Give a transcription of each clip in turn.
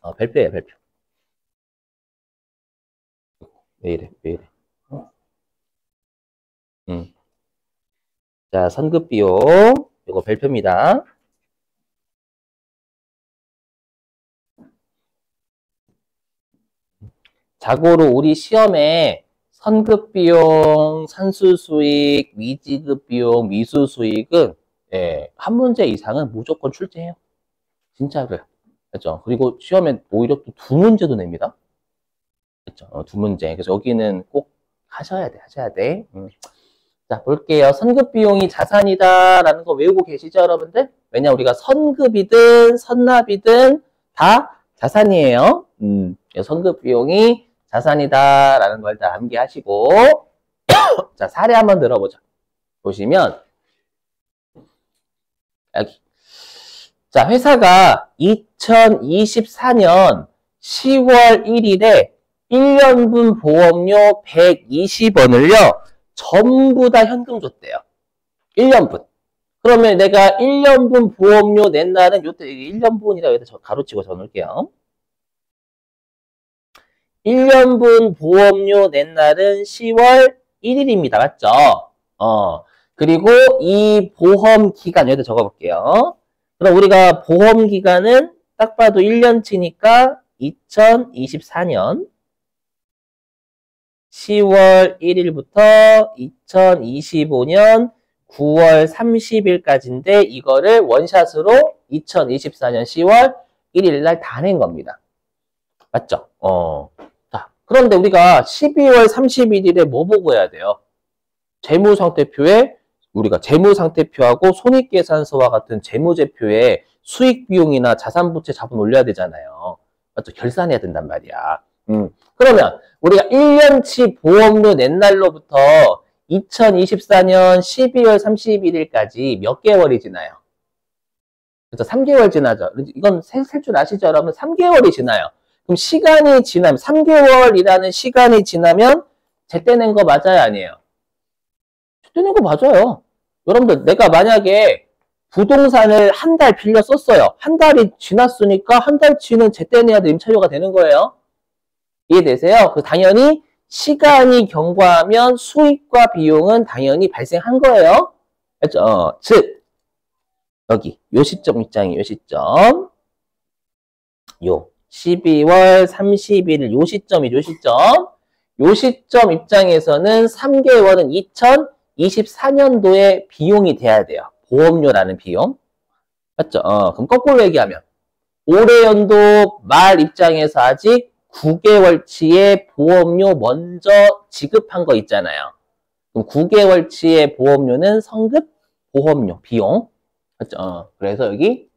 별표예요, 별표. 왜 이래, 왜 이래. 자, 선급 비용. 이거 별표입니다. 자고로 우리 시험에 선급 비용, 산수 수익, 미지급 비용, 미수 수익은 한 문제 이상은 무조건 출제해요. 진짜로요. 그렇죠? 그리고 시험에 오히려 또 두 문제도 냅니다. 그렇죠? 두 문제. 그래서 여기는 꼭 하셔야 돼. 자, 볼게요. 선급 비용이 자산이다라는 거 외우고 계시죠, 여러분들? 왜냐, 우리가 선급이든 선납이든 다 자산이에요. 선급 비용이 자산이다라는 걸 다 암기하시고. 자, 사례 한번 들어보자. 보시면, 여기. 자, 회사가 2024년 10월 1일에 1년분 보험료 120원을요, 전부 다 현금 줬대요. 1년분. 그러면 내가 1년분 보험료 낸 날은 요때 1년분이라고 해서 가로치고 적어놓을게요. 1년분 보험료 낸 날은 10월 1일입니다. 맞죠? 그리고 이 보험 기간 여기다 적어볼게요. 그럼 우리가 보험 기간은 딱 봐도 1년치니까 2024년 10월 1일부터 2025년 9월 30일까지인데 이거를 원샷으로 2024년 10월 1일 날 다 낸 겁니다. 맞죠? 자, 그런데 우리가 12월 31일에 뭐 보고 해야 돼요? 재무상태표에 우리가 재무상태표하고 손익계산서와 같은 재무제표에 수익비용이나 자산부채 자본 올려야 되잖아요. 맞죠? 결산해야 된단 말이야. 그러면 우리가 1년치 보험료 낸 날로부터 2024년 12월 31일까지 몇 개월이 지나요? 그래서 3개월 지나죠. 이건 셀 줄 아시죠? 여러분 3개월이 지나요. 그럼 시간이 지나면 3개월이라는 시간이 지나면 제때 낸 거 맞아요? 아니에요? 제때 낸 거 맞아요. 여러분들 내가 만약에 부동산을 한 달 빌려 썼어요. 한 달이 지났으니까 한 달치는 제때 내야 돼 임차료가 되는 거예요. 이해되세요? 당연히 시간이 경과하면 수익과 비용은 당연히 발생한 거예요. 그렇죠? 즉 여기 요 시점 입장이에요. 요 시점. 요 12월 31일 요 시점이죠. 요 시점. 요 시점 입장에서는 3개월은 2024년도에 비용이 돼야 돼요. 보험료라는 비용. 맞죠? 그럼 거꾸로 얘기하면 올해 연도 말 입장에서 아직 9개월치의 보험료 먼저 지급한 거 있잖아요. 그럼 9개월치의 보험료는 성급 보험료, 비용. 맞죠? 그래서 여기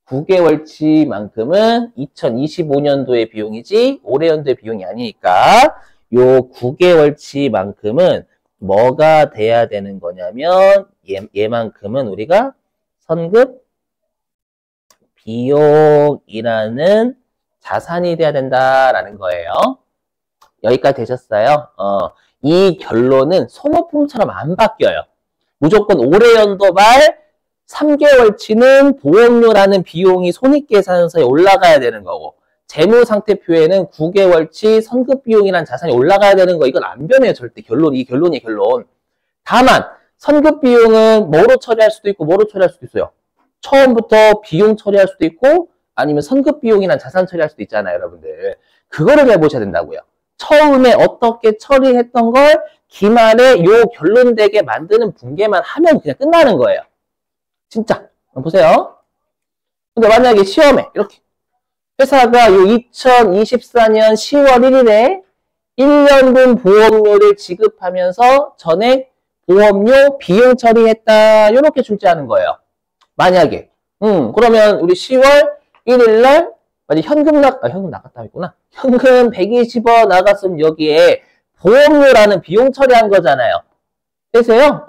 9개월치만큼은 2025년도의 비용이지 올해 연도의 비용이 아니니까 요 9개월치만큼은 뭐가 돼야 되는 거냐면 얘만큼은 우리가 선급 비용이라는 자산이 돼야 된다라는 거예요. 여기까지 되셨어요? 이 결론은 소모품처럼 안 바뀌어요. 무조건 올해 연도 말 3개월치는 보험료라는 비용이 손익계산서에 올라가야 되는 거고 재무상태표에는 9개월치 선급비용이라는 자산이 올라가야 되는 거 이건 안 변해요. 절대 이 결론이 결론. 다만 선급비용은 뭐로 처리할 수도 있고 뭐로 처리할 수도 있어요. 처음부터 비용 처리할 수도 있고 아니면 선급비용이나 자산 처리할 수도 있잖아요, 여러분들. 그거를 해보셔야 된다고요. 처음에 어떻게 처리했던 걸 기말에 요 결론되게 만드는 분계만 하면 그냥 끝나는 거예요. 진짜. 보세요. 근데 만약에 시험에 이렇게 회사가 요 2024년 10월 1일에 1년분 보험료를 지급하면서 전액 보험료 비용 처리했다. 이렇게 출제하는 거예요. 만약에. 그러면 우리 10월 1일날 현금 나갔다 했구나. 현금 120원 나갔으면 여기에 보험료라는 비용 처리한 거잖아요. 되세요?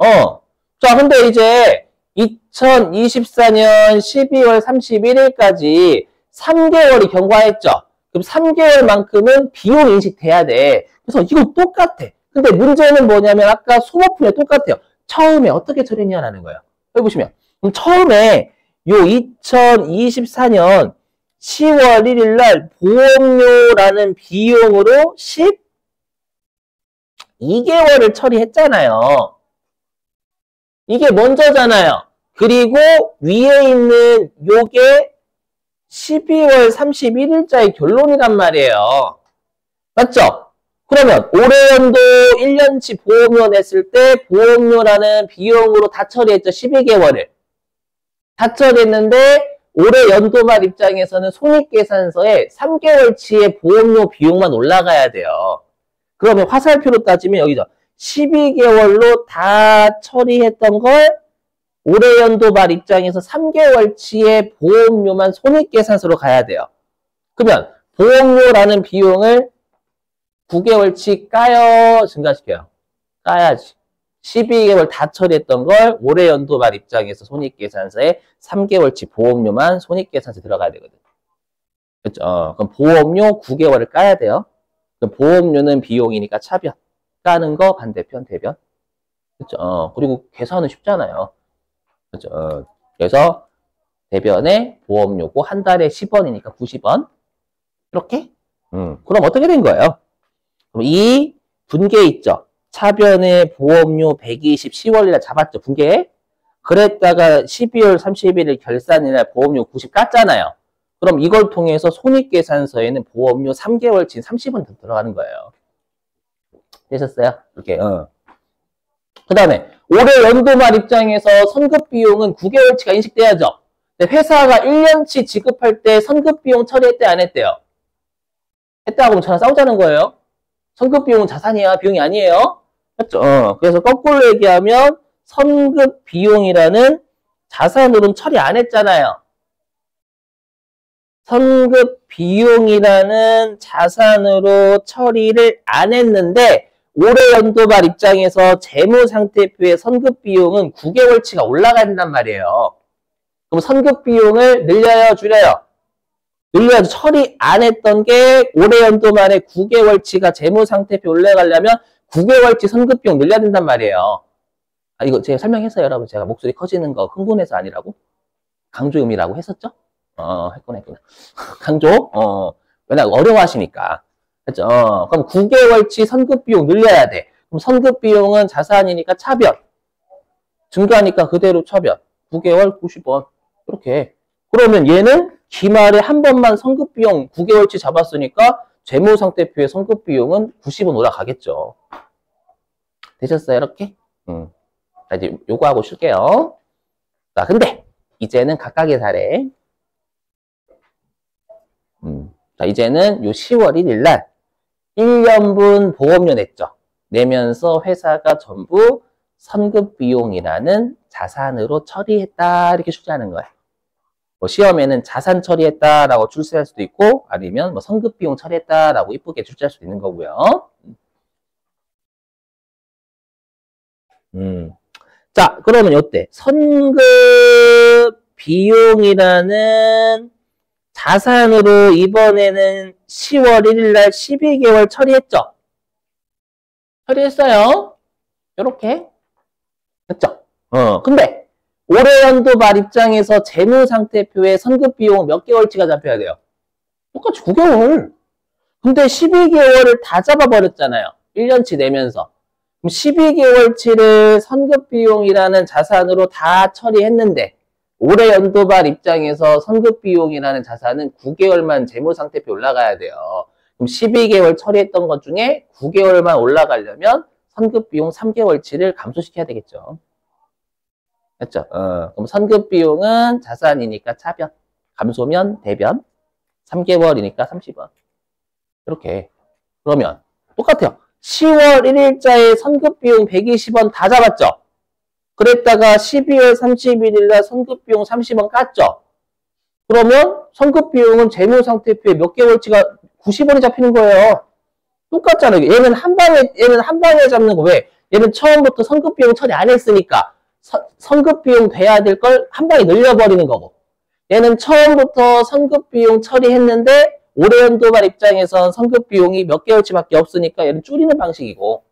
자, 근데 이제 2024년 12월 31일까지 3개월이 경과했죠. 그럼 3개월만큼은 비용 인식돼야 돼. 그래서 이거 똑같아. 근데 문제는 뭐냐면 아까 소모품에 똑같아요. 처음에 어떻게 처리했냐라는 거예요. 여기 보시면 그럼 처음에 요 2024년 10월 1일 날 보험료라는 비용으로 12개월을 처리했잖아요. 이게 먼저잖아요. 그리고 위에 있는 요게 12월 31일자의 결론이란 말이에요. 맞죠? 그러면 올해 연도 1년치 보험료 냈을 때 보험료라는 비용으로 다 처리했죠. 12개월을. 다 처리했는데 올해 연도말 입장에서는 손익계산서에 3개월치의 보험료 비용만 올라가야 돼요. 그러면 화살표로 따지면 여기죠. 12개월로 다 처리했던 걸 올해 연도 말 입장에서 3개월치의 보험료만 손익계산서로 가야 돼요. 그러면 보험료라는 비용을 9개월치 까요? 증가시켜요? 까야지. 12개월 다 처리했던 걸 올해 연도 말 입장에서 손익계산서에 3개월치 보험료만 손익계산서에 들어가야 되거든. 그렇죠? 그럼 보험료 9개월을 까야 돼요. 그럼 보험료는 비용이니까 차변. 까는 거 반대편 대변. 그렇죠? 그리고 계산은 쉽잖아요. 그렇죠? 그래서 대변에 보험료고 한 달에 10원이니까 90원. 이렇게? 그럼 어떻게 된 거예요? 그럼 이 분계 있죠? 차변에 보험료 120 10월이라 잡았죠? 분계. 그랬다가 12월 31일 결산일날 보험료 90 깠잖아요. 그럼 이걸 통해서 손익계산서에는 보험료 3개월치 30원 더 들어가는 거예요. 되셨어요? 이렇게. 그 다음에 올해 연도말 입장에서 선급비용은 9개월치가 인식돼야죠. 근데 회사가 1년치 지급할 때 선급비용 처리했대 안 했대요? 했다고 하면 저랑 싸우자는 거예요. 선급비용은 자산이야. 비용이 아니에요. 맞죠? 그래서 거꾸로 얘기하면 선급비용이라는 자산으로는 처리 안 했잖아요. 선급비용이라는 자산으로 처리를 안 했는데 올해 연도말 입장에서 재무상태표의 선급비용은 9개월치가 올라가야 된단 말이에요. 그럼 선급비용을 늘려요? 줄여요? 늘려야죠. 처리 안 했던 게 올해 연도 말에 9개월치가 재무상태표 올라가려면 9개월치 선급비용 늘려야 된단 말이에요. 아, 이거 제가 설명했어요, 여러분. 제가 목소리 커지는 거 흥분해서 아니라고? 강조음이라고 했었죠? 했구나. 강조? 왜냐면 어려워하시니까. 그렇죠? 그럼 9개월치 선급비용 늘려야 돼. 그럼 선급비용은 자산이니까 차변. 증가하니까 그대로 차변. 9개월 90원. 이렇게. 그러면 얘는 기말에 한 번만 선급비용 9개월치 잡았으니까 재무상태표의 선급비용은 90원 올라가겠죠. 되셨어요? 이렇게? 자, 이제 요거 하고 쉴게요. 자, 근데 이제는 각각의 사례. 자, 이제는 요 10월 1일 날 1년분 보험료 냈죠. 내면서 회사가 전부 선급비용이라는 자산으로 처리했다. 이렇게 출제하는 거예요. 뭐 시험에는 자산 처리했다라고 출제할 수도 있고 아니면 뭐 선급비용 처리했다라고 이쁘게 출제할 수도 있는 거고요. 자, 그러면 요때 선급비용이라는 자산으로 이번에는 10월 1일 날 12개월 처리했죠? 처리했어요. 요렇게. 됐죠? 근데 올해 연도 말 입장에서 재무상태표에 선급비용 몇 개월치가 잡혀야 돼요? 똑같이 9개월. 근데 12개월을 다 잡아버렸잖아요. 1년치 내면서. 그럼 12개월치를 선급비용이라는 자산으로 다 처리했는데 올해 연도 말 입장에서 선급비용이라는 자산은 9개월만 재무상태표 올라가야 돼요. 그럼 12개월 처리했던 것 중에 9개월만 올라가려면 선급비용 3개월치를 감소시켜야 되겠죠. 됐죠? 그럼 선급비용은 자산이니까 차변, 감소면 대변, 3개월이니까 30원. 이렇게. 그러면 똑같아요. 10월 1일자에 선급비용 120원 다 잡았죠? 그랬다가 12월 31일 날 선급비용 30원 깠죠? 그러면 선급비용은 재무상태표에 몇 개월치가 90원이 잡히는 거예요. 똑같잖아요. 얘는 한 방에 잡는 거 왜? 얘는 처음부터 선급비용 처리 안 했으니까 선급비용 돼야 될 걸 한 방에 늘려버리는 거고. 얘는 처음부터 선급비용 처리했는데 올해 연도말 입장에선 선급비용이 몇 개월치밖에 없으니까 얘는 줄이는 방식이고.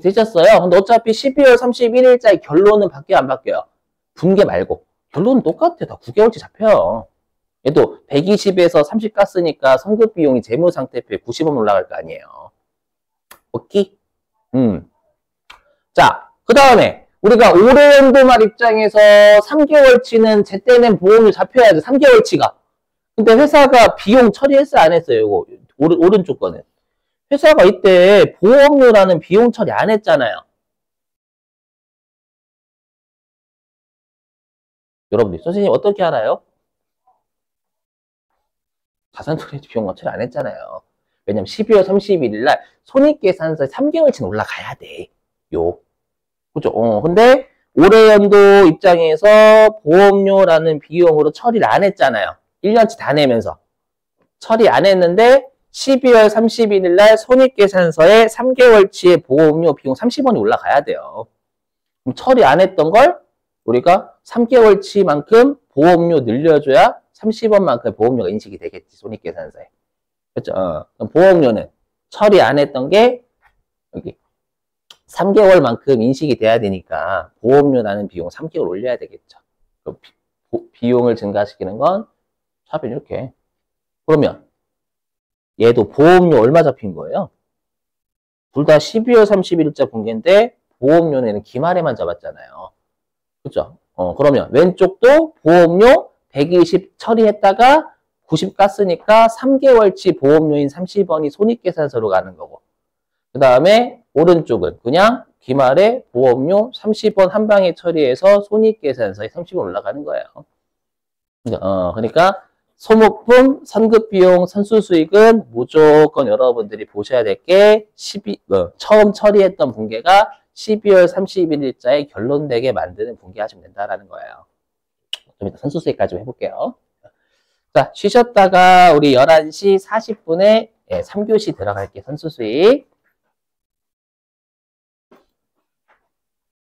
되셨어요? 근데 어차피 12월 31일자의 결론은 바뀌어요, 안 바뀌어요? 분계 말고. 결론은 똑같아요. 다 9개월치 잡혀요. 얘도 120에서 30 깠으니까 성급 비용이 재무상태표에 90원 올라갈 거 아니에요. 오케이? 자, 그 다음에 우리가 올해 연도말 입장에서 3개월치는 제때 낸 보험료 잡혀야죠. 3개월치가. 근데 회사가 비용 처리했어요? 안 했어요? 이거 오른쪽 거는. 회사가 이때 보험료라는 비용 처리 안 했잖아요. 여러분들, 선생님 어떻게 알아요? 자산처리 비용 처리 안 했잖아요. 왜냐면 12월 31일 날 손익계산서에 3개월치는 올라가야 돼. 그죠? 근데 올해 연도 입장에서 보험료라는 비용으로 처리를 안 했잖아요. 1년치 다 내면서. 처리 안 했는데 12월 31일 날 손익계산서에 3개월치의 보험료 비용 30원이 올라가야 돼요. 그럼 처리 안 했던 걸 우리가 3개월치만큼 보험료 늘려줘야 30원만큼 보험료가 인식이 되겠지, 손익계산서에. 그렇죠? 그럼 보험료는 처리 안 했던 게 여기 3개월만큼 인식이 돼야 되니까 보험료라는 비용 3개월 올려야 되겠죠. 비용을 증가시키는 건 차별 이렇게. 그러면 얘도 보험료 얼마 잡힌 거예요? 둘 다 12월 31일자 분기인데 보험료는 기말에만 잡았잖아요. 그렇죠? 그러면 왼쪽도 보험료 120 처리했다가 90 깠으니까 3개월치 보험료인 30원이 손익계산서로 가는 거고, 그 다음에 오른쪽은 그냥 기말에 보험료 30원 한 방에 처리해서 손익계산서에 30원 올라가는 거예요. 그러니까 소모품, 선급비용, 선수수익은 무조건 여러분들이 보셔야 될 게 처음 처리했던 분기가 12월 31일자에 결론되게 만드는 분기 하시면 된다라는 거예요. 좀 이따 선수수익까지 좀 해볼게요. 자, 쉬셨다가 우리 11시 40분에 3교시 들어갈게, 선수수익.